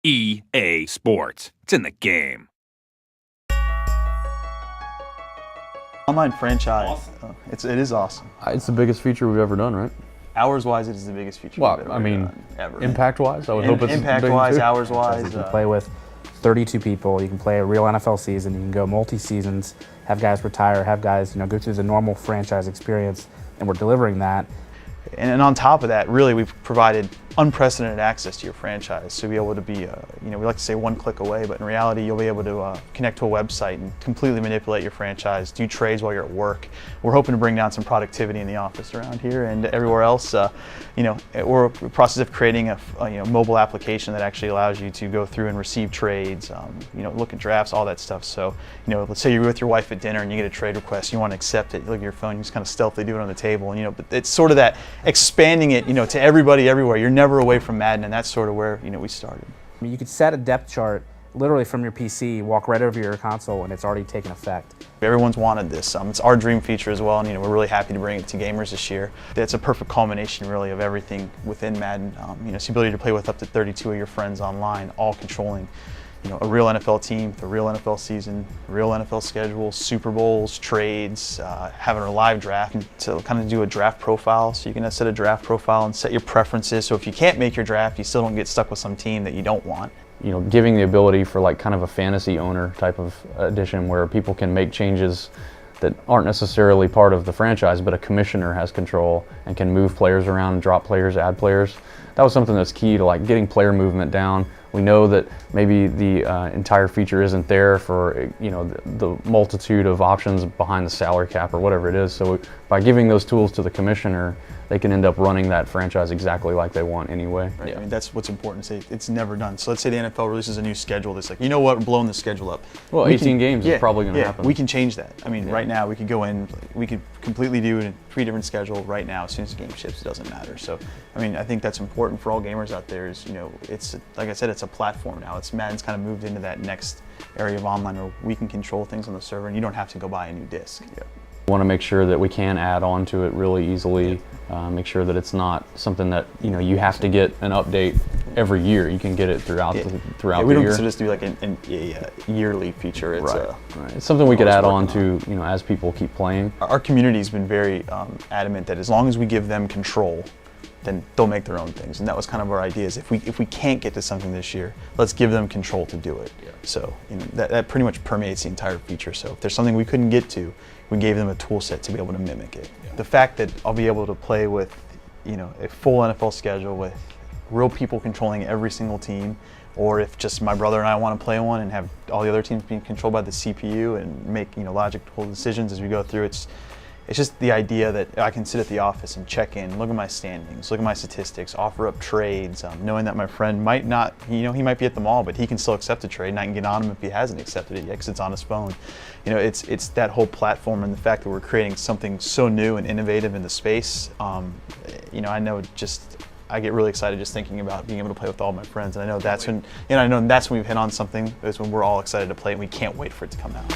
EA Sports. It's in the game. Online franchise, it is awesome. It's the biggest feature we've ever done, right? Hours-wise, it is the biggest feature Well, we've I mean, done, ever. impact-wise, I would hope it's impact-wise, big too. hours-wise. You can play with 32 people. You can play a real NFL season. You can go multi-seasons, have guys retire, have guys go through the normal franchise experience, and we're delivering that. And on top of that, really, we've provided unprecedented access to your franchise. So be able to be, we like to say one click away, but in reality, you'll be able to connect to a website and completely manipulate your franchise, do trades while you're at work. We're hoping to bring down some productivity in the office around here and everywhere else. We're in the process of creating a mobile application that actually allows you to go through and receive trades, look at drafts, all that stuff. So, let's say you're with your wife at dinner and you get a trade request, you want to accept it, you look at your phone, you just kind of stealthily do it on the table, but it's sort of that expanding it, to everybody everywhere. You're never away from Madden, and that's sort of where we started. I mean, you could set a depth chart literally from your PC, walk right over your console, and it's already taken effect. Everyone's wanted this. It's our dream feature as well, and we're really happy to bring it to gamers this year. It's a perfect culmination, really, of everything within Madden. It's the ability to play with up to 32 of your friends online, all controlling a real NFL team, the real NFL season, real NFL schedule, Super Bowls, trades, having a live draft, and to kind of do a draft profile. So you can set a draft profile and set your preferences. So if you can't make your draft, you still don't get stuck with some team that you don't want. Giving the ability for kind of a fantasy owner type of edition where people can make changes that aren't necessarily part of the franchise, but a commissioner has control and can move players around, drop players, add players. That was something that's key to getting player movement down. We know that maybe the entire feature isn't there for the multitude of options behind the salary cap or whatever it is. So by giving those tools to the commissioner, they can end up running that franchise exactly like they want anyway. Right. Yeah. I mean, that's what's important. It's never done. So let's say the NFL releases a new schedule that's we're blowing the schedule up. Well, 18 games is probably going to happen. We can change that. I mean, right now we could go in, we could completely do a 3 different schedule right now. As soon as the game ships, it doesn't matter. So, I mean, I think that's important for all gamers out there. Is it's like I said, it's a platform now. Madden's kind of moved into that next area of online where we can control things on the server, and you don't have to go buy a new disc. Yeah. We want to make sure that we can add on to it really easily. Make sure that it's not something that you have to get an update every year. You can get it throughout the year. We don't consider this to be like a yearly feature. It's right. It's something we could add on to as people keep playing. Our community's been very adamant that as long as we give them control, then they'll make their own things. And that was kind of our idea, is if we can't get to something this year, let's give them control to do it. Yeah. So that pretty much permeates the entire feature. So if there's something we couldn't get to, we gave them a tool set to be able to mimic it. Yeah. The fact that I'll be able to play with a full NFL schedule with real people controlling every single team, or if just my brother and I want to play one and have all the other teams being controlled by the CPU and make logical decisions as we go through, it's just the idea that I can sit at the office and check in, look at my standings, look at my statistics, offer up trades, knowing that my friend might not, he might be at the mall, but he can still accept a trade, and I can get on him if he hasn't accepted it yet because it's on his phone. It's that whole platform, and the fact that we're creating something so new and innovative in the space. I know I get really excited just thinking about being able to play with all my friends, and I know that's when, that's when we've hit on something. Is when we're all excited to play, and we can't wait for it to come out.